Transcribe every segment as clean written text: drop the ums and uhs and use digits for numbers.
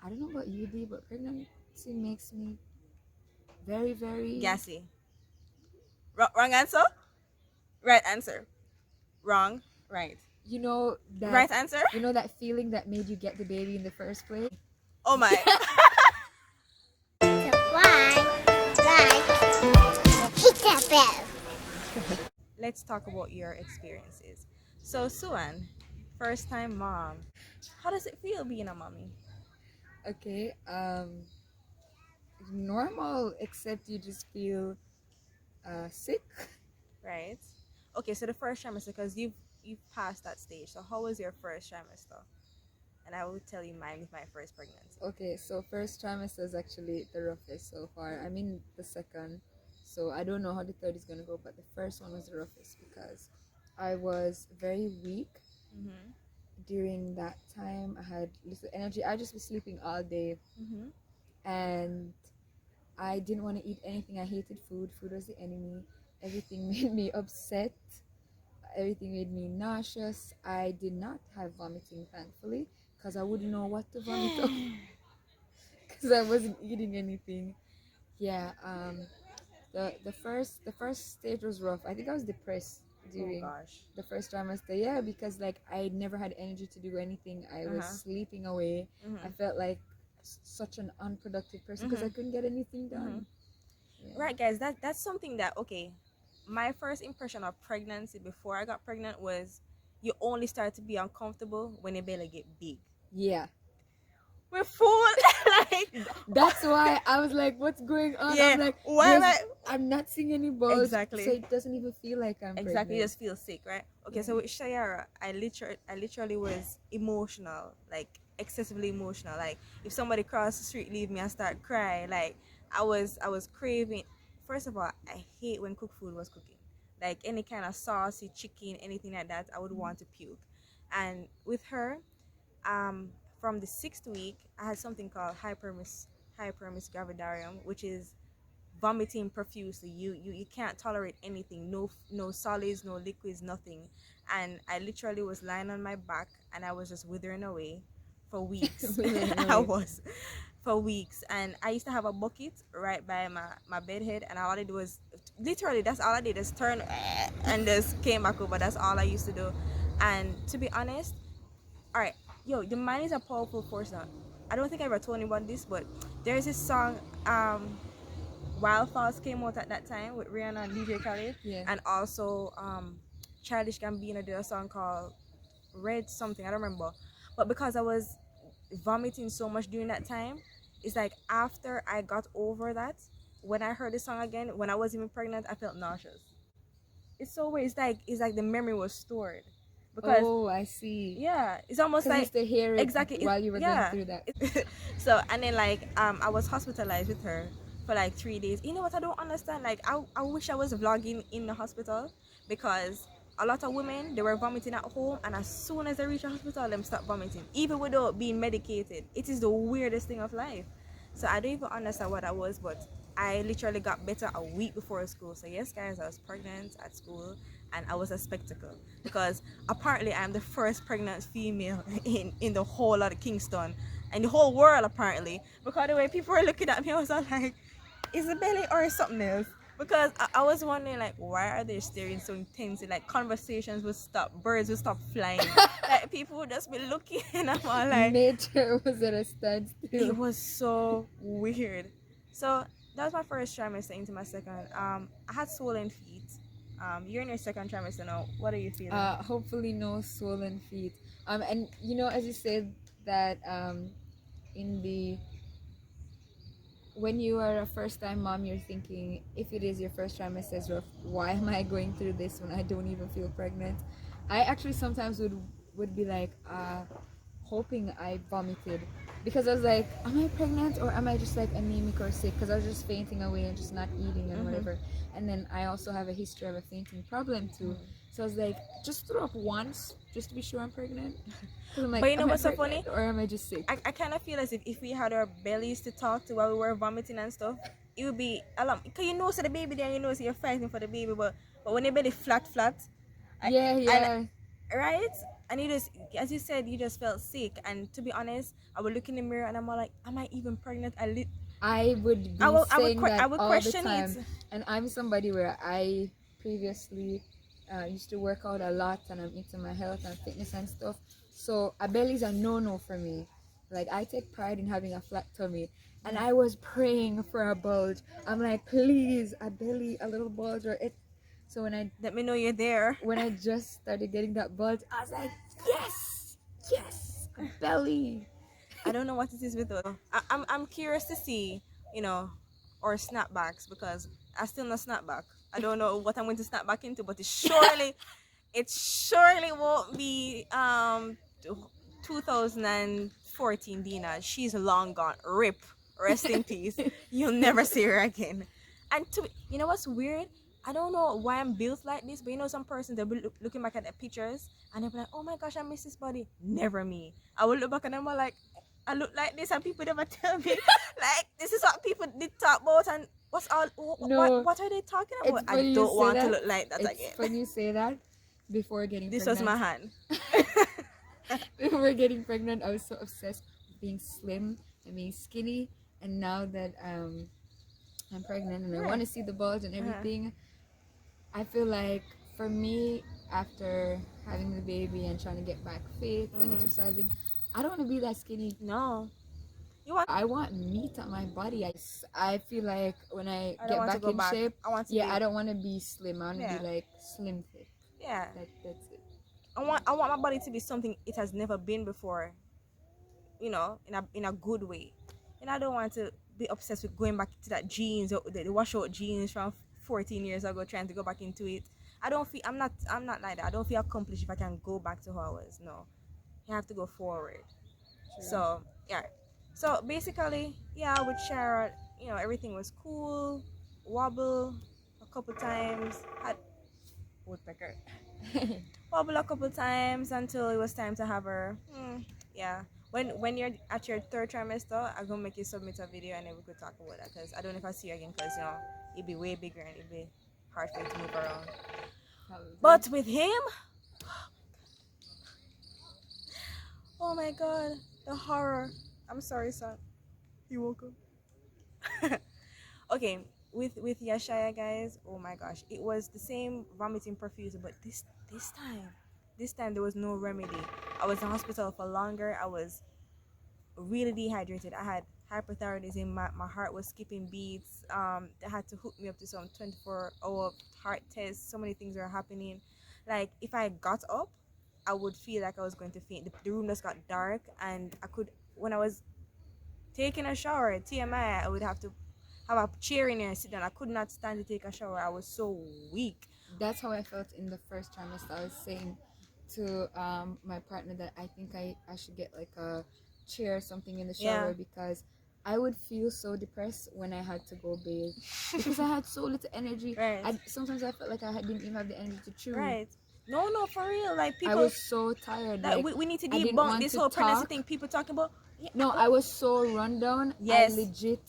I don't know about you, D, but pregnancy makes me very, very gassy. Wrong answer? Right answer. Wrong. Right. You know that Right answer? feeling that made you get the baby in the first place. Oh my. Let's talk about your experiences. So, Suwan, first time mom. How does it feel being a mommy? Okay, normal, except you just feel sick. Right? Okay, so the first trimester, because you've passed that stage. So how was your first trimester? And I will tell you mine with my first pregnancy. Okay, so first trimester is actually the roughest so far. I'm in the second, so I don't know how the third is gonna go, but the first one was the roughest because I was very weak Mm-hmm. during that time. I had little energy. I just was sleeping all day, Mm-hmm. and I didn't want to eat anything. I hated food. Food was the enemy. Everything made me upset. Everything made me nauseous. I did not have vomiting, thankfully, because I wouldn't know what to vomit on because I wasn't eating anything. Yeah, the first stage was rough. I think I was depressed Oh during gosh. the first trimester. Yeah, because like I never had energy to do anything. I was Uh-huh. sleeping away. I Mm-hmm. felt like such an unproductive person because I Mm-hmm. couldn't get anything Mm-hmm. done. Yeah. Right, guys. That's something that okay. My first impression of pregnancy before I got pregnant was you only start to be uncomfortable when your belly get big. Yeah. We're full. Like That's why I was like, what's going on? yeah. I'm like, Why am I I'm not seeing any balls, so exactly? it doesn't even feel like I'm Exactly, you pregnant. just feel sick, right? Okay, Yeah. so with Shayara, I literally was emotional, like excessively emotional. Like if somebody crossed the street, leave me, I start crying. Like I was craving. First of all, I hate when cooked food was cooking. Like any kind of saucy chicken, anything like that, I would want to puke. And with her, um, from the 6th week, I had something called hypermis gravidarium, which is vomiting profusely. You can't tolerate anything, no solids, no liquids, nothing. And I literally was lying on my back and I was just withering away for weeks. Withering I away. was for weeks. And I used to have a bucket right by my bed head, and all I did was literally that's all I did is turn and just came back over. That's all I used to do. And to be honest, all right, yo, the mind is a powerful force now. I don't think I ever told anyone this, but there's this song Wildfalls came out at that time with Rihanna and DJ Khaled, Yeah. and also Childish Gambino did a song called Red something, I don't remember. But because I was vomiting so much during that time, it's like after I got over that, when I heard the song again, when I was even pregnant, I felt nauseous. It's so weird. It's like the memory was stored, because Oh, I see. yeah, it's almost Because you like used to hear it exactly while you were going yeah. through that. So and then like I was hospitalized with her for like 3 days. You know what I don't understand? Like I wish I was vlogging in the hospital, because a lot of women, they were vomiting at home, and as soon as they reach the hospital, them stop vomiting even without being medicated. It is the weirdest thing of life. So I don't even understand what that was, but I literally got better a week before school. So yes, guys, I was pregnant at school, and I was a spectacle, because apparently I'm the first pregnant female in the whole lot of Kingston and the whole world apparently. Because the way people were looking at me, I was all like, "Is it belly or something else?" Because I was wondering like, why are they staring so intensely? Like conversations would stop, birds would stop flying, like people would just be looking, and I'm all like, Nature was at a it standstill. was so weird. So that was my first trimester into my second. I had swollen feet. You're in your second trimester now. What are you feeling? Hopefully no swollen feet. And as you said that in the when you are a first time mom, you're thinking, if it is your first trimester is rough, why am I going through this when I don't even feel pregnant? I actually sometimes would be like hoping I vomited, because I was like, am I pregnant or am I just like anemic or sick? Because I was just fainting away and just not eating and whatever. And then I also have a history of a fainting problem too. So I was like, just throw up once just to be sure I'm pregnant. Because I'm like, But you know am I what's so funny? pregnant or am I just sick? I kind of feel as if we had our bellies to talk to while we were vomiting and stuff, it would be a lot. Because so the baby there, so you're fighting for the baby, but when your belly flat, Yeah, and yeah. right? And you just, as you said, you just felt sick. And to be honest, I would look in the mirror and I'm all like, am I even pregnant? I would be saying I that would all the question time. it. And I'm somebody where I previously used to work out a lot, and I'm into my health and fitness and stuff. So a belly's a no-no for me. Like, I take pride in having a flat tummy. And I was praying for a bulge. I'm like, please, a belly, a little bulge, or it. So Let me know you're there. when I just started getting that bulge, I was like, yes, yes, a belly. I don't know what it is with those. I'm curious to see, you know, or snapbacks, because I still not snapback. I don't know what I'm going to snap back into, but it surely won't be 2014 Dina. She's long gone. Rip. Rest in peace. You'll never see her again. And you know what's weird? I don't know why I'm built like this, but you know, some persons, they'll be looking back at the pictures and they'll be like, oh my gosh, I miss this body. Never me. I will look back and I'm like, I look like this, and people never tell me like this is what people did talk about, and No, what are they talking about? it's I funny you don't say want to that. look like that It's again. funny you say that. Before getting This pregnant, was my hand. before getting pregnant, I was so obsessed with being slim and being skinny. And now that I'm pregnant and I want to see the bulge and everything, I feel like for me, after having the baby and trying to get back fit and exercising, I don't want to be that skinny. No. I want meat on my body. I feel like when I I don't get want to back go in back. shape, I want to yeah, be, I don't want to be slim. I want to Yeah. be like slim fit. yeah. That's it. I want my body to be something it has never been before. You know, in a good way. And I don't want to be obsessed with going back to that jeans, or the washout jeans from 14 years ago, trying to go back into it. I'm not like that. I don't feel accomplished if I can go back to how I was. No. You have to go forward. True. So yeah. So basically, yeah, with Sharon, you know, everything was cool. Wobble a couple times. Had woodpecker. Wobble a couple times until it was time to have her. Yeah. When you're at your third trimester, I'm gonna make you submit a video and then we could talk about that, because I don't know if I see you again, because you know it'd be way bigger and it'd be hard for you to move around. Probably. But with him, oh my god, the horror. I'm sorry, son. You're welcome. Okay, with Yashaya, guys, oh my gosh, it was the same vomiting profuse, but this time there was no remedy. I was in hospital for longer. I was really dehydrated. I had hyperthyroidism. My heart was skipping beats. They had to hook me up to some 24-hour heart tests. So many things were happening. Like, if I got up, I would feel like I was going to faint. The room just got dark, and when I was taking a shower, TMI, I would have to have a chair in there and sit down. I could not stand to take a shower. I was so weak. That's how I felt in the first trimester. I was saying to my partner that I think I should get like a chair or something in the shower, because I would feel so depressed when I had to go bathe because I had so little energy. Right. Sometimes I felt like didn't even have the energy to chew. Right. No, for real. Like, people, I was so tired. like, we need to debunk this whole pregnancy thing. People talking about. Yeah, no, I was so run down. Yes. I legit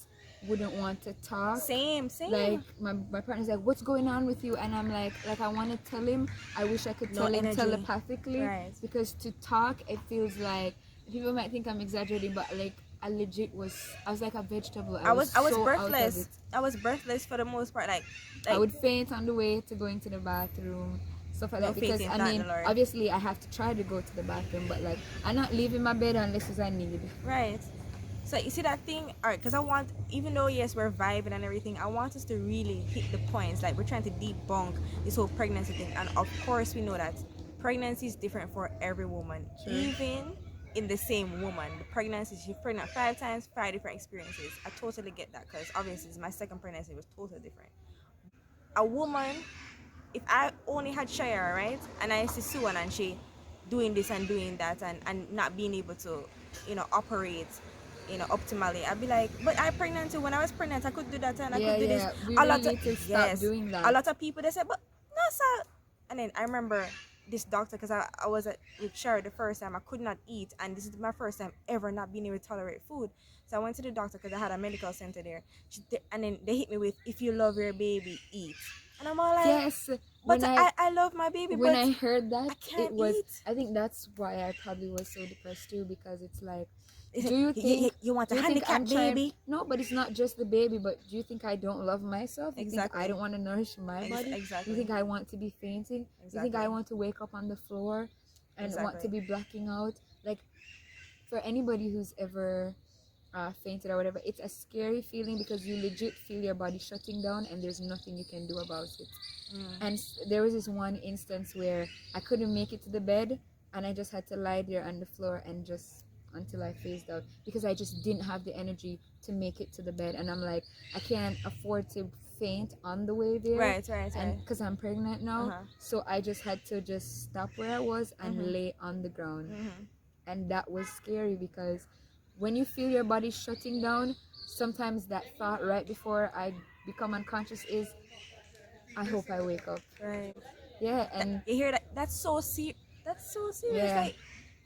wouldn't want to talk. Same. Like, my partner's like, what's going on with you? And I'm like I want to tell him. I wish I could tell him telepathically. Right. Because to talk, it feels like people might think I'm exaggerating, but like I was like a vegetable. I was so breathless. I was breathless for the most part. Like I would faint on the way to going to the bathroom, stuff like that. Because I mean, obviously I have to try to go to the bathroom, but like I'm not leaving my bed unless I need. Right. So you see that thing, alright? Because I want, even though yes we're vibing and everything, I want us to really hit the points. Like, we're trying to debunk this whole pregnancy thing, and of course we know that pregnancy is different for every woman. True. Even in the same woman, the pregnancy, she's pregnant 5 times, 5 different experiences. I totally get that, because obviously it's my second pregnancy, it was totally different. A woman, if I only had Shaya, right, and I see Suwan and she doing this and doing that, and not being able to, you know, operate, you know, optimally, I'd be like, but I pregnant too. When I was pregnant, I could do that and I could do this. We really need to stop doing that. A lot of people, they said, but no, sir. And then I remember this doctor, because I was with Sherry the first time. I could not eat, and this is my first time ever not being able to tolerate food. So I went to the doctor because I had a medical center there. And then they hit me with, if you love your baby, eat. And I'm all like, Yes, but when I love my baby, when but I heard I that, it can't was, eat. I think that's why I probably was so depressed too, because it's like, Is do it, you think you want do a you think I'm handicapped trying? baby? No, but it's not just the baby, but do you think I don't love myself? You think I Exactly. don't want to nourish my body? You Exactly. think I want to be fainting? You think I Exactly. want to wake up on the floor and want to Exactly. be blacking out? Like, for anybody who's ever fainted or whatever, it's a scary feeling because you legit feel your body shutting down and there's nothing you can do about it. And there was this one instance where I couldn't make it to the bed, and I just had to lie there on the floor and just until I phased out, because I just didn't have the energy to make it to the bed. And I'm like, I can't afford to faint on the way there, Right. and because I'm pregnant now. Uh-huh. So I just had to just stop where I was and lay on the ground. And that was scary, because when you feel your body shutting down, sometimes that thought right before I become unconscious is, I hope I wake up. Right. Yeah, and You hear that? That's so serious. That's so serious. yeah, Like,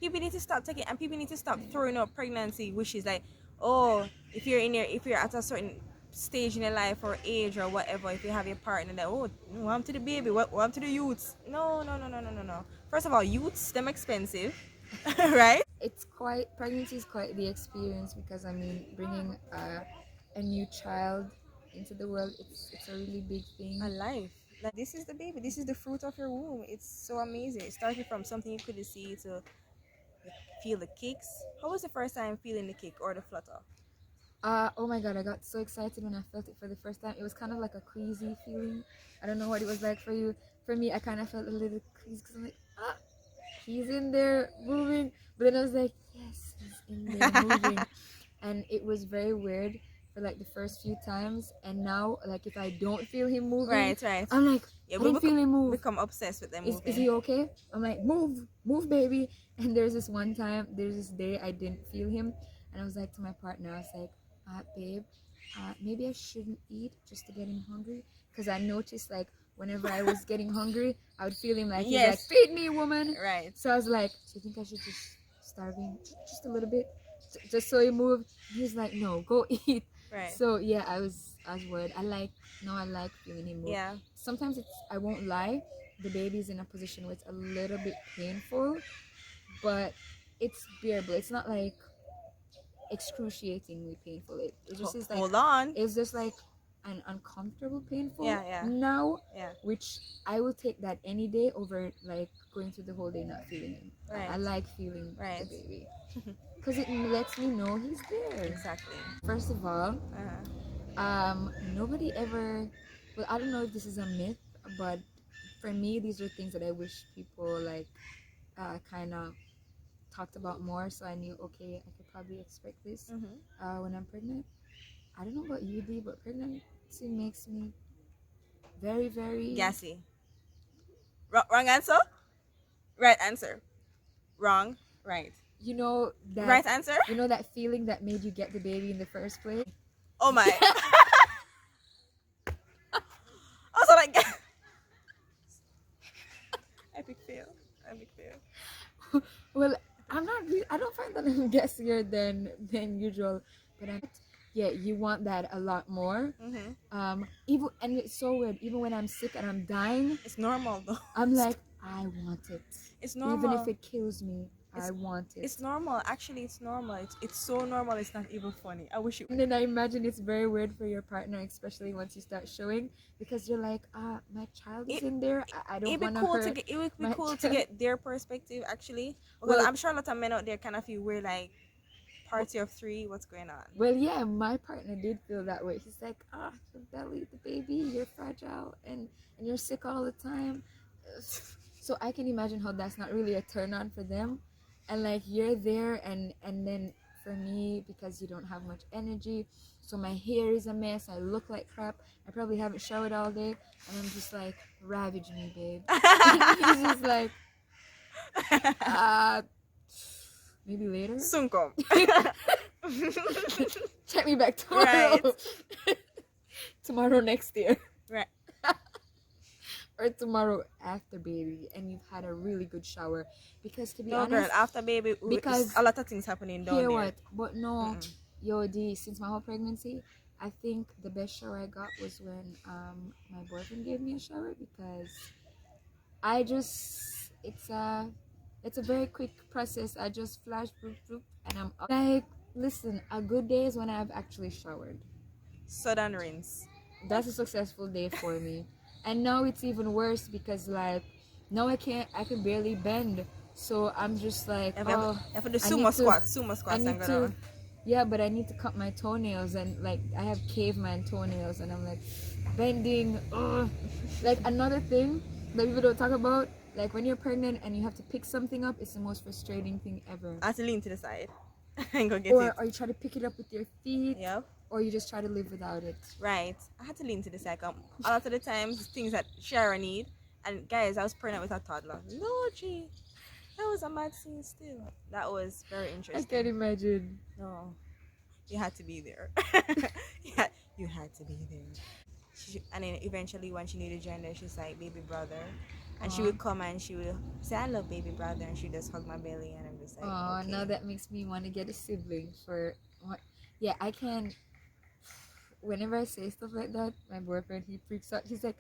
people need to stop taking, and people need to stop throwing up pregnancy wishes. Like, oh, if you're at a certain stage in your life or age or whatever, if you have your partner, that, oh, what happened to the baby? What happened to the youths? No, no, no, no, no, no, no. First of all, youths, them expensive, right? it's quite, pregnancy is quite the experience, because I mean, bringing a new child into the world, it's a really big thing. A life. Like, this is the baby. This is the fruit of your womb. It's so amazing. It started from something you couldn't see to feel the kicks. How was the first time feeling the kick or the flutter? Oh my god, I got so excited when I felt it for the first time. It was kind of like a queasy feeling. I don't know what it was like for you. For me, I kind of felt a little queasy, because I'm like, he's in there moving. But then I was like, yes, he's in there moving. And it was very weird for like the first few times. And now, like, if I don't feel him moving, Right. I'm like, Yeah, I didn't feel him move. become obsessed with them Is moving. he okay? I'm like, move, baby. And there's this day I didn't feel him. And I was like to my partner, I was like, babe, maybe I shouldn't eat just to get him hungry. Because I noticed, like, whenever I was getting hungry, I would feel him like, he's like, feed me, woman. Right. So I was like, do you think I should just starve him just a little bit? Just so he move? He's like, no, go eat. Right. So yeah, I was worried. I like feeling him move. Yeah. Sometimes I won't lie, the baby's in a position where it's a little bit painful, but it's bearable. It's not like excruciatingly painful. It just is like, hold on. it's just like an uncomfortable painful Yeah. now, Yeah. which I will take that any day over like going through the whole day not feeling him. Right. I like feeling Right. the baby, because it lets me know he's there. Exactly. First of all, nobody ever, well, I don't know if this is a myth, but for me, these are things that I wish people like kind of talked about more, so I knew, okay, I could probably expect this when I'm pregnant. I don't know about you, D, but pregnancy makes me very, very gassy. Wrong answer? Right answer. Wrong. Right. You know that Right answer? You know that feeling that made you get the baby in the first place? Oh my. Also, like, epic fail. Well, I don't find that I'm gassier than usual, but yeah, you want that a lot more. Even, and it's so weird, even when I'm sick and I'm dying, It's normal though. I'm like, I want it. It's normal. Even if it kills me, I want it. It's normal. Actually, it's normal. It's so normal. It's not even funny. I wish it. And then I imagine it's very weird for your partner, especially once you start showing, because you're like, my child is in there. I don't want to hurt. It would be cool to get their perspective, actually. Well, I'm sure a lot of men out there kind of feel we're like, party of three, what's going on? Well, yeah, my partner did feel that way. He's like, the belly, the baby, you're fragile, and you're sick all the time. So I can imagine how that's not really a turn on for them. And like, you're there, and then for me, because you don't have much energy, so my hair is a mess, I look like crap, I probably haven't showered all day, and I'm just like, ravage me, babe. He's just like, maybe later. Soon come. Check me back tomorrow. Right. Tomorrow next year. Right. Or tomorrow after baby, and you've had a really good shower. Because to be No, honest, girl, after baby, because a lot of things happening down there. But no, yo, D, since my whole pregnancy, I think the best shower I got was when my boyfriend gave me a shower, because I just it's a very quick process. I just flash boop boop and I'm up. Like, listen, a good day is when I've actually showered. Sudden rinse. That's a successful day for me. And now it's even worse because, like, now I can barely bend. So I'm just like, oh, If you do I need to sumo I squats, I'm need gonna. to yeah, but I need to cut my toenails, and like I have caveman toenails, and I'm like bending. Ugh. Like, another thing that people don't talk about, like when you're pregnant and you have to pick something up, it's the most frustrating thing ever. I have to lean to the side and go get it. Or you try to pick it up with your feet, Yep. or you just try to live without it. Right. I had to lean to the side. A lot of the times, things that Shara need. And guys, I was pregnant with a toddler. Lord gee, that was a mad scene still. That was very I interesting. can't imagine. No, you had to be there. You had to be there. And then eventually, when she needed gender, she's like, baby brother. And she would come and she would say, I love baby brother. And she just hug my belly. And I'm just like, Oh, okay. now that makes me want to get a sibling for what? Yeah, I can. Whenever I say stuff like that, my boyfriend, he freaks out. He's like,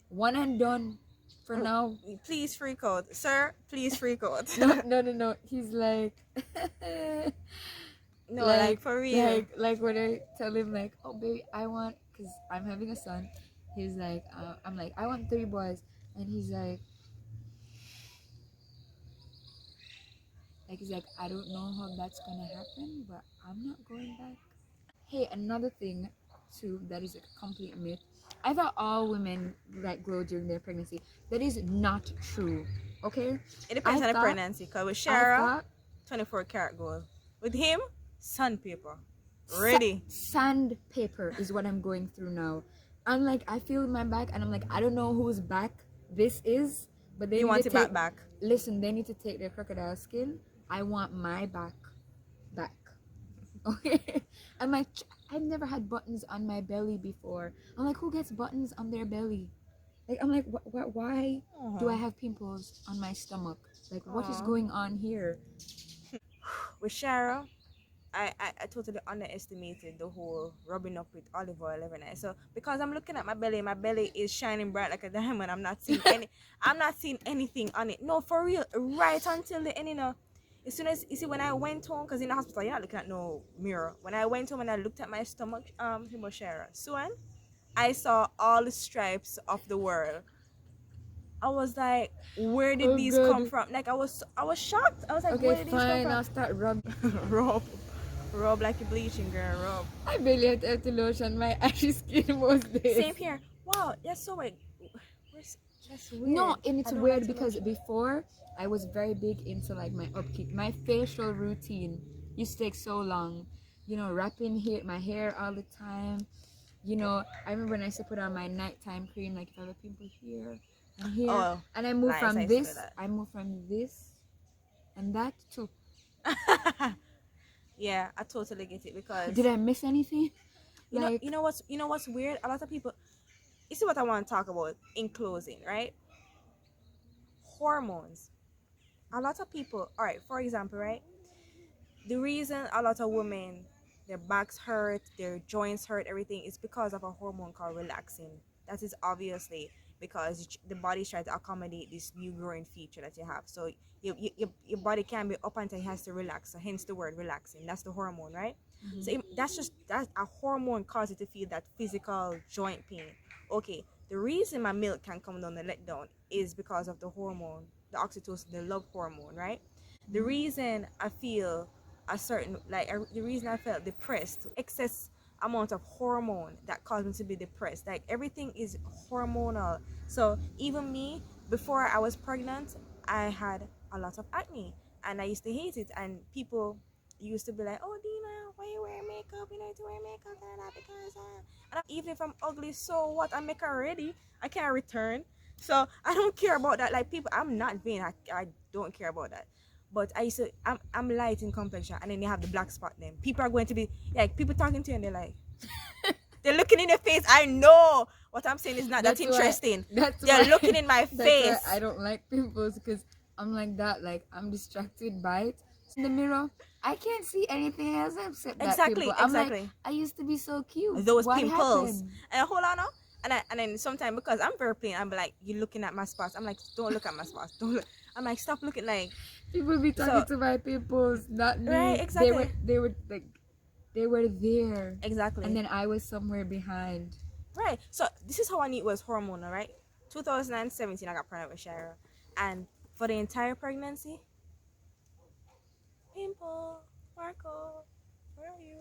one and done for now. Please freak out. Sir, please freak out. No. He's like, no, like for real. Like when I tell him, like, oh, baby, I want, because I'm having a son. He's like, I'm like, I want 3 boys. And he's like, I don't know how that's gonna happen, but I'm not going back. Hey, another thing too that is a complete myth. I thought all women like glow during their pregnancy. That is not true. Okay? It depends on the pregnancy. Because with Shara, 24 karat gold. With him, sandpaper. Ready. Sandpaper is what I'm going through now. I'm like, I feel my back, and I'm like, I don't know whose back this is, but they want it back. Listen, they need to take their crocodile skin. I want my back. Okay, I'm like, I've never had buttons on my belly before. I'm like, who gets buttons on their belly? Like, I'm like, why do I have pimples on my stomach? Like, what is going on here? With Shara, I totally underestimated the whole rubbing up with olive oil every night. So because I'm looking at my belly is shining bright like a diamond. I'm not seeing anything on it. No, for real. Right until the end, you know. As soon as you see, when I went home, because in the hospital you're not looking at no mirror. When I went home and I looked at my stomach, Shara, Suwan, I saw all the stripes of the world. I was like, where did these come from? Like I was shocked. I was like, where did these come from? I'll start rubbing. Rub like a bleaching girl, rub. I barely have to lotion my ashy skin most days. Same here. Wow, that's so weird. That's weird. No, and it's weird because before I was very big into like my upkeep. My facial routine used to take so long. You know, wrapping my hair all the time. You know, I remember when I used to put on my nighttime cream, like if I have a pimple here and here, and I moved from this. I moved from this and that too. Yeah, I totally get it because. Did I miss anything? You know what's weird? A lot of people. You see what I want to talk about in closing, right? Hormones. A lot of people. All right, for example, right? The reason a lot of women, their backs hurt, their joints hurt, everything is because of a hormone called relaxin. That is obviously because the body is trying to accommodate this new growing feature that you have. So your body can be up until it has to relax. So hence the word relaxing. That's the hormone, right? Mm-hmm. So that's a hormone causes you to feel that physical joint pain. Okay, the reason my milk can come down and let down is because of the hormone, the oxytocin, the love hormone, right? Mm-hmm. The reason I feel the reason I felt depressed, excess amount of hormone that caused me to be depressed. Like everything is hormonal. So even me, before I was pregnant, I had a lot of acne and I used to hate it. And people used to be like, oh Dina, why you wear makeup? You need to wear makeup because and even if I'm ugly, so what? I make already. I can't return. So I don't care about that. Like people, I'm not vain. I don't care about that. But I'm light in complexion, and then you have the black spot. Then people are going to be like, people talking to you, and they're like, they're looking in your face. I know what I'm saying is not that interesting. They're looking in my face. I don't like pimples because I'm like that. Like I'm distracted by it. in the mirror, I can't see anything else except that Exactly, pimple. I'm like, exactly. I used to be so cute. Those What pimples. happened? And hold on now. And then sometimes because I'm very plain, I'm like, you're looking at my spots. I'm like, don't look at my spots. Don't look. I'm like, stop looking like. People be talking So to my pimples, not right, me. exactly, They were there, and exactly. then I was somewhere behind. Right. So this is how I knew it was hormonal, right? 2017, I got pregnant with Shira, and for the entire pregnancy, pimple, Marco, where are you?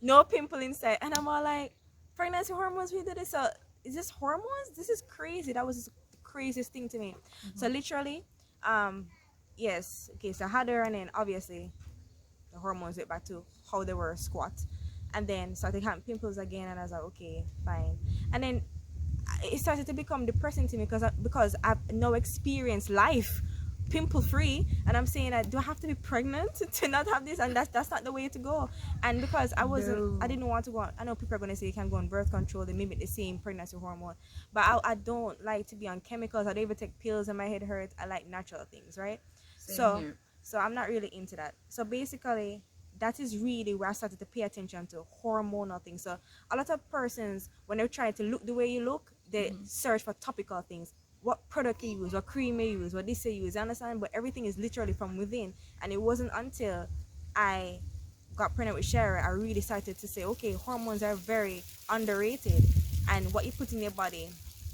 No pimple inside, and I'm all like, pregnancy hormones. We did it. So is this hormones? This is crazy. That was the craziest thing to me. So literally, um, yes. Okay. So I had her, and then obviously the hormones went back to how they were squat, and then started having pimples again, and I was like, okay, fine, and then it started to become depressing to me because I've no experience life pimple free, and I'm saying that do I have to be pregnant to not have this, and that's not the way to go. And because I No, didn't want to go on, I know people are going to say you can go on birth control, they mimic the same pregnancy hormone, but I don't like to be on chemicals. I don't even take pills and my head hurts. I like natural things, right? same so here. so I'm not really into that. So basically that is really where I started to pay attention to hormonal things. So a lot of persons, when they're trying to look the way you look, they search for topical things. What product you use, what cream you use, what this you use, you understand? But everything is literally from within. And it wasn't until I got pregnant with Shara, I really started to say, okay, hormones are very underrated. And what you put in your body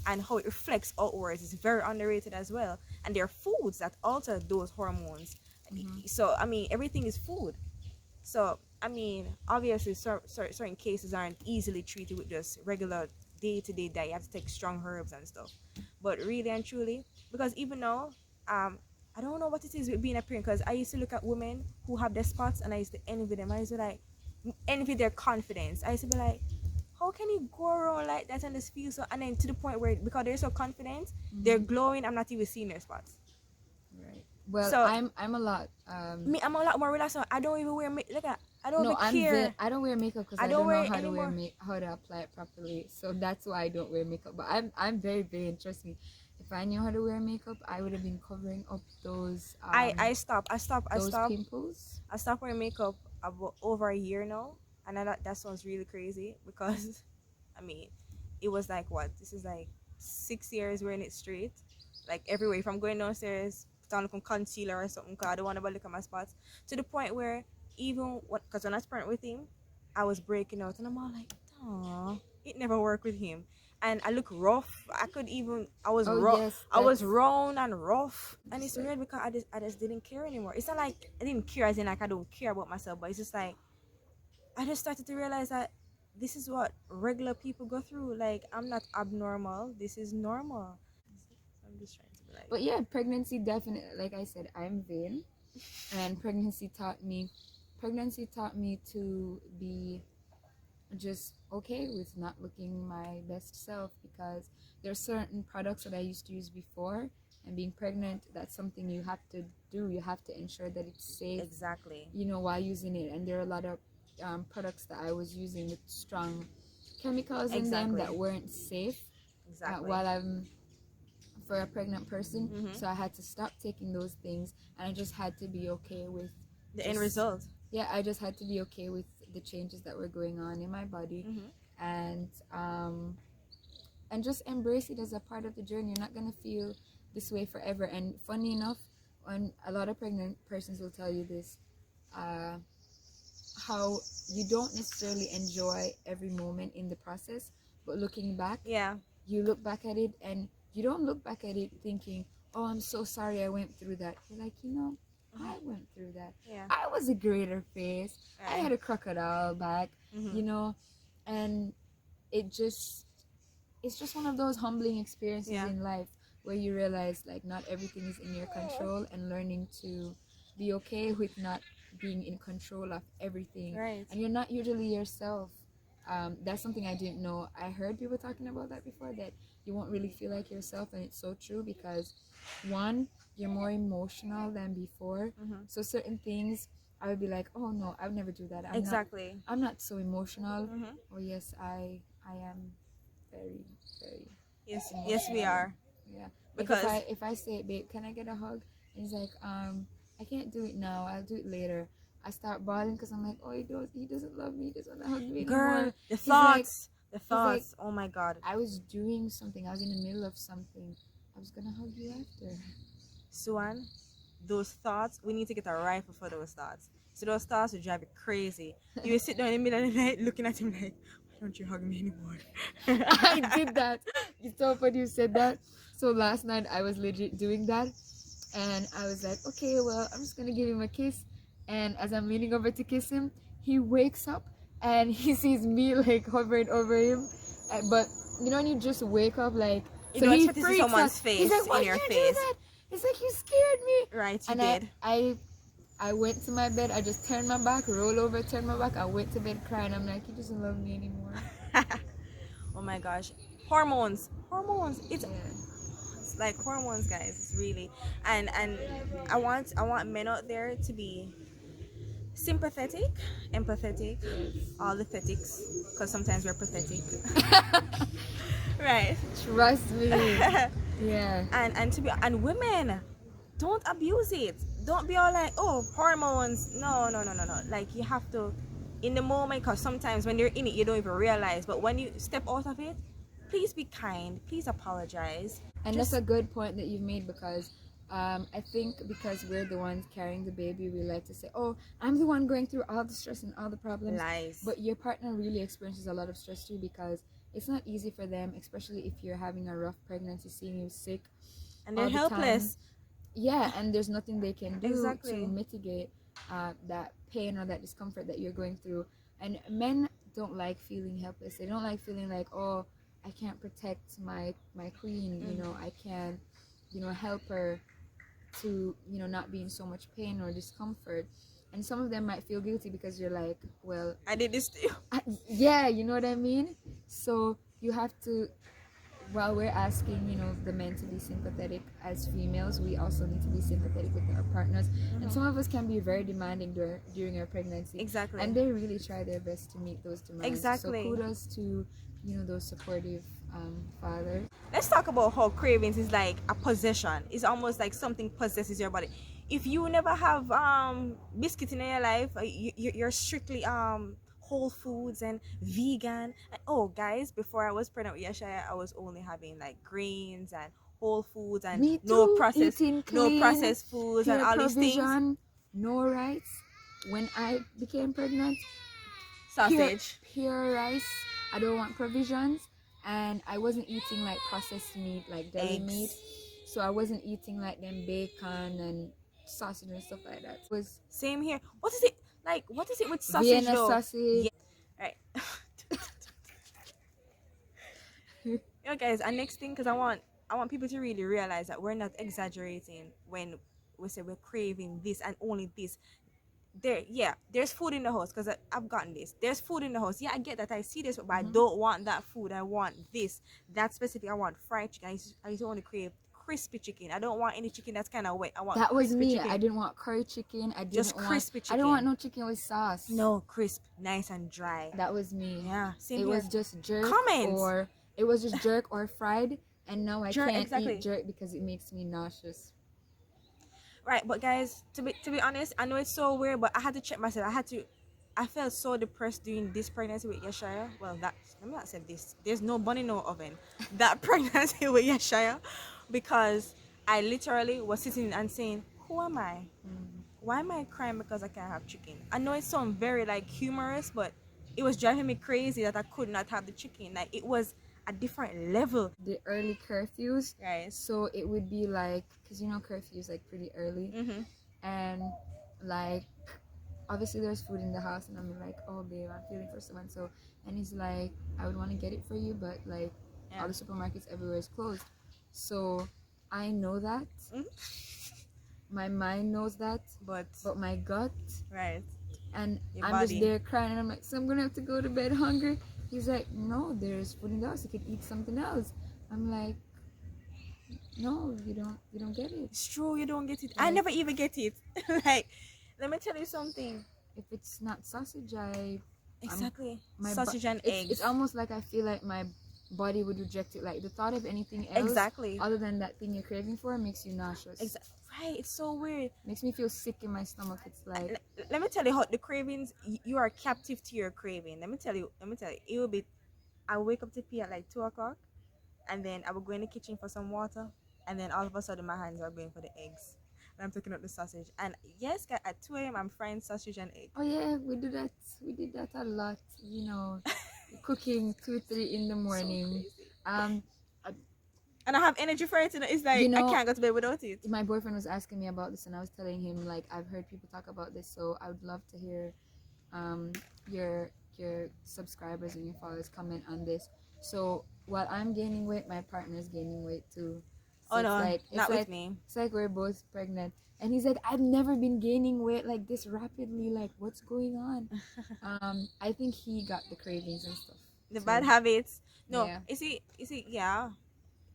and how it reflects outwards is very underrated as well. And there are foods that alter those hormones. So, I mean, everything is food. So, I mean, obviously, certain cases aren't easily treated with just regular day-to-day diet. You have to take strong herbs and stuff. But really and truly, because even now, I don't know what it is with being a parent. Because I used to look at women who have their spots, and I used to envy them. I used to like envy their confidence. I used to be like, how can you go around like that and just feel so? And then to the point where because they're so confident, they're glowing. I'm not even seeing their spots. Right. Well, So I'm a lot. me, I'm a lot more relaxed now. I don't even wear look at. I don't No, even care. I don't wear makeup because I I don't don't wear know it how to anymore. how to apply it properly. So that's why I don't wear makeup. But I'm very vain. Trust me. If I knew how to wear makeup, I would have been covering up I stop. I stop. I those stop. pimples. I stopped wearing makeup about over a year now, and that sounds really crazy because, I mean, it was like what? This is like 6 years wearing it straight, like everywhere. If I'm going downstairs, put on some concealer or something, cause I don't want to look at my spots. To the point where even what? Cause when I was pregnant with him, I was breaking out, and I'm all like, oh, it never worked with him. And I look rough. I could even I was Oh raw. yes, I was round and rough, and it's that's weird because I just didn't care anymore. It's not like I didn't care as in like I don't care about myself, but it's just like I just started to realize that this is what regular people go through. Like I'm not abnormal. This is normal. So I'm just trying to be like, But yeah, pregnancy definitely. Like I said, I'm vain, and pregnancy taught me to be just okay with not looking my best self because there are certain products that I used to use before, and being pregnant, that's something you have to do. You have to ensure that it's safe, exactly, while using it. And there are a lot of products that I was using with strong chemicals in them exactly, that weren't safe exactly. while I'm for a pregnant person. Mm-hmm. So I had to stop taking those things, and I just had to be okay with The end just result. yeah, I just had to be okay with the changes that were going on in my body, Mm-hmm. and um, and just embrace it as a part of the journey. You're not gonna feel this way forever. And funny enough, when a lot of pregnant persons will tell you this, uh, how you don't necessarily enjoy every moment in the process, but looking back, Yeah. you look back at it and you don't look back at it thinking, oh, I'm so sorry I went through that. You're like, I went through that. Yeah. I was a greater face. I Right. had a crocodile back, Mm-hmm. you know, and it just, it's just one of those humbling experiences Yeah. in life where you realize like not everything is in your control, and learning to be okay with not being in control of everything. Right. And you're not usually yourself. That's something I didn't know. I heard people talking about that before, that you won't really feel like yourself, and it's so true because one, you're more emotional than before. Mm-hmm. So certain things I would be like, oh no, I would never do that. Exactly. I'm not so emotional. Mm-hmm. Oh yes, I am very, very Yes. Yes, we emotional. are. Yeah. Like Because if I say, babe, can I get a hug? And he's like, I can't do it now. I'll do it later. I start bawling because I'm like, oh, he doesn't love me. He doesn't want to hug me Girl, anymore. the He's like, thoughts, the he's like, thoughts. Oh my God. I was doing something. I was in the middle of something. I was gonna hug you after. Suwan, those thoughts, we need to get a rifle for those thoughts. So those thoughts will drive you crazy. You will sit down in the middle of the night looking at him like, why don't you hug me anymore? I did that. It's so funny you said that. So last night I was legit doing that, and I was like, okay, well, I'm just gonna give him a kiss. And as I'm leaning over to kiss him, he wakes up and he sees me like hovering over him. But you know when you just wake up like, You so don't he expect to see freaks someone's out. face He's like, why in did your you face. do that? He's like, you scared me. Right, you And did. I went to my bed. I just turned my back, roll over, turned my back. I went to bed crying. I'm like, he doesn't love me anymore. Oh my gosh. Hormones. It's Yeah. like hormones, guys. It's really, and I want men out there to be sympathetic, empathetic, all the thetics, because sometimes we're pathetic. Right. Trust me. Yeah. And to be, and women, don't abuse it. Don't be all like, oh, hormones. No. Like, you have to, in the moment, because sometimes when you're in it you don't even realize, but when you step out of it, please be kind, please apologize. And that's a good point that you've made, because I think because we're the ones carrying the baby, we like to say, oh, I'm the one going through all the stress and all the problems. Lies. But your partner really experiences a lot of stress too, because it's not easy for them, especially if you're having a rough pregnancy, seeing you sick And they're all the helpless. time. Yeah, and there's nothing they can do Exactly. to mitigate that pain or that discomfort that you're going through. And men don't like feeling helpless. They don't like feeling like, oh, I can't protect my queen, you know, I can't, you know, help her to, you know, not be in so much pain or discomfort. And some of them might feel guilty because you're like, well, I did this to you. yeah, you know what I mean? So you have to, while we're asking, you know, the men to be sympathetic, as females, we also need to be sympathetic with our partners. And some of us can be very demanding during our pregnancy. Exactly. And they really try their best to meet those demands. Exactly. So kudos to, you know, those supportive fathers. Let's talk about how cravings is like a possession. It's almost like something possesses your body. If you never have biscuits in your life, you're strictly whole foods and vegan. And, oh guys, before I was pregnant with Yashaya, I was only having like grains and whole foods and Me no too, processed eating clean, foods and pure all these things. provision, no rice. When I became pregnant, Sausage. pure rice. I don't want provisions. And I wasn't eating like processed meat, like deli Eggs. meat. So I wasn't eating like them bacon and sausage and stuff like that. It was Same here. What is it like? What is it with sausage Vienna though? sausage. Yeah. Right. Yeah, guys. And next thing, because I want people to really realize that we're not exaggerating when we say we're craving this and only this. There's food in the house, because I've gotten this. There's food in the house. Yeah, I get that. I see this, but I don't want that food. I want this. That specific. I want fried chicken. I used to only crave crispy chicken. I don't want any chicken that's kind of wet. I want That was crispy me. chicken. I didn't want curry chicken. I didn't Just want crispy I chicken. don't want no chicken with sauce. No, crisp, nice and dry. That was me. Yeah, same It here. was just jerk Comments. or it was just jerk or fried, and now I Jerk, can't exactly. eat jerk because it makes me nauseous. Right, but guys, to be honest, I know it's so weird, but I had to check myself. I felt so depressed during this pregnancy with Yashaya. Well, let me not say this. There's no bun in no oven. That pregnancy with Yashaya, because I literally was sitting and saying, who am I? Why am I crying because I can't have chicken? I know it sounds very like humorous, but it was driving me crazy that I could not have the chicken. Like, it was a different level. The early curfews, Guys. so it would be like, because you know curfews like pretty early, and like obviously there's food in the house, and I'm like, oh babe, I'm feeling for someone. So, and he's like, I would want to get it for you, but like all the supermarkets everywhere is closed. So I know that. My mind knows that, but my gut, Right, and your I'm body. just there crying, and I'm like, so I'm gonna have to go to bed hungry. He's like, no, there's food in the house, you could eat something else. I'm like, no, you don't get it. It's true, you don't get it. I never even get it. Like, let me tell you something. If it's not sausage, Exactly. my Sausage and eggs. It's almost like I feel like my body would reject it. Like the thought of anything else, Exactly. other than that thing you're craving for, makes you nauseous. Right, it's so weird. Makes me feel sick in my stomach. It's like, Let me tell you how the cravings, you are captive to your craving. Let me tell you, it will be, I wake up to pee at like 2 o'clock, and then I will go in the kitchen for some water, and then all of a sudden my hands are going for the eggs. And I'm taking out the sausage. And yes, at 2 a.m. I'm frying sausage and egg. oh yeah, we do that. We did that a lot. You know, cooking 2, 3 in the So morning. crazy. Um, And I have energy for it, and it's like you I know, can't go to bed without it. my boyfriend was asking me about this, and I was telling him like I've heard people talk about this, so I would love to hear um your subscribers and your followers comment on this. So while I'm gaining weight, my partner's gaining weight too. So Oh no, not with me. it's like we're both pregnant. And he's like, I've never been gaining weight like this rapidly. Like, what's going on? I think he got the cravings and stuff. The too. bad habits. No, Yeah. you see, yeah,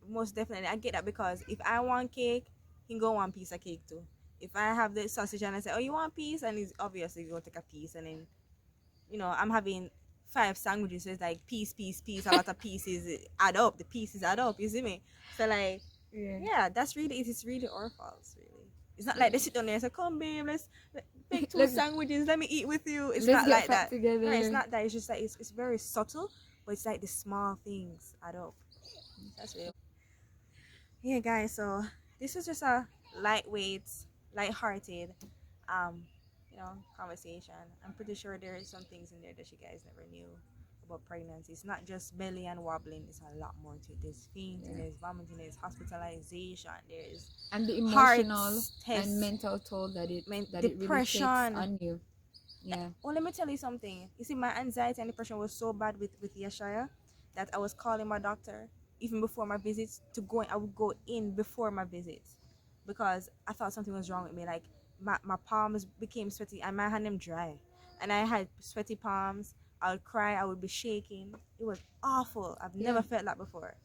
most definitely. I get that because if I want cake, he can go one piece of cake too. If I have the sausage and I say, "Oh, you want a piece?" and he's obviously going to take a piece, and then I'm having 5 sandwiches, so it's like piece, a lot of pieces add up. The pieces add up. You see me? So like, Yeah. yeah, that's really it's really our fault. Really, it's not like they sit down there and say, "Come, babe, let's make 2 Let's- sandwiches. Let me eat with you." It's Let's not get like fat that. together. Right, it's not that. It's just like it's very subtle, but it's like the small things add up. That's real. Yeah, guys. So this is just a lightweight, light-hearted, conversation. I'm pretty sure there is some things in there that you guys never knew about pregnancy. It's not just belly and wobbling. It's a lot more to it. There's fainting, there's vomiting, there's hospitalization, there's And the heart emotional tests, and mental toll that it really takes depression. on you. Yeah. Well, let me tell you something. You see, my anxiety and depression was so bad with Yeshaya that I was calling my doctor even before my visits to go in. I would go in before my visits because I thought something was wrong with me. Like my palms became sweaty and my hand them dry, and I had sweaty palms. I would cry. I would be shaking. It was awful. I've never felt that before.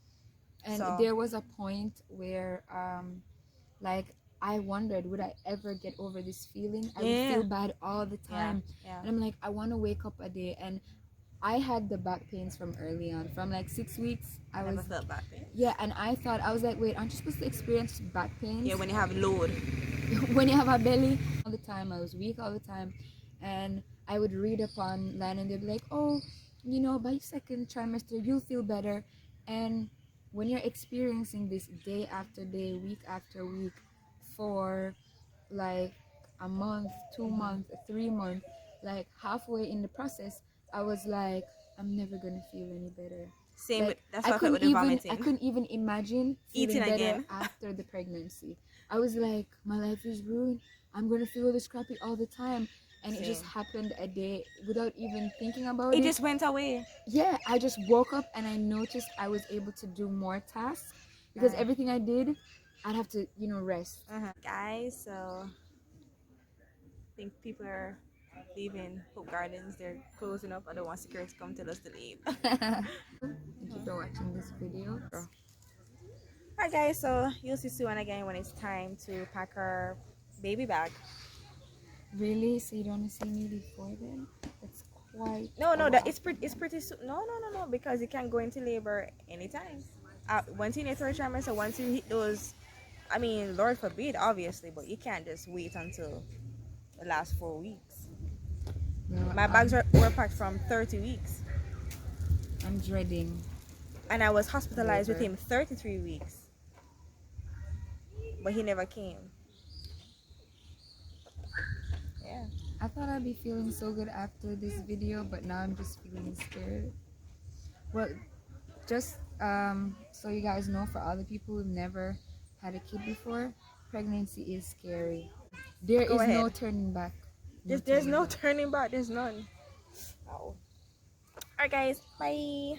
And So there was a point where like I wondered, would I ever get over this feeling? I would feel bad all the time. yeah. And I'm like, I want to wake up a day. And I had the back pains from early on, from like 6 weeks. I never felt back pain. Yeah, and I thought, I was like, wait, aren't you supposed to experience back pains? Yeah, when you have load. When you have a belly all the time. I was weak all the time, and I would read up online and they'd be like, oh, by second trimester you'll feel better. And when you're experiencing this day after day, week after week, for like a month, 2 months, 3 months, like halfway in the process, I was like, I'm never gonna feel any better. Same. Like, That's what I felt with the vomiting. I couldn't even imagine feeling Eating better again. after the pregnancy. I was like, my life is ruined. I'm gonna feel this crappy all the time. And it just Same. happened a day without even thinking about it. It just went away. Yeah, I just woke up and I noticed I was able to do more tasks because everything I did, I'd have to, rest. Guys, so I think people are leaving Hope Gardens. They're closing up. I don't want security to come tell us to leave. Thank you for watching this video. Alright guys, so you'll see Suwan again when it's time to pack her baby bag. Really? So you don't want to see me before then? That's quite No, it's pretty soon. No, because you can go into labor anytime. Once you hit third trimester, once you hit those, I mean, Lord forbid, obviously, but you can't just wait until the last 4 weeks. Well, My bags were packed from 30 weeks. I'm dreading. And I was hospitalized with labor. him 33 weeks. But he never came. Yeah. I thought I'd be feeling so good after this video, but now I'm just feeling scared. Well, just so you guys know, for all the people who've never had a kid before, pregnancy is scary. There is no turning back. There's no turning back. There's none. Oh. Alright guys, bye.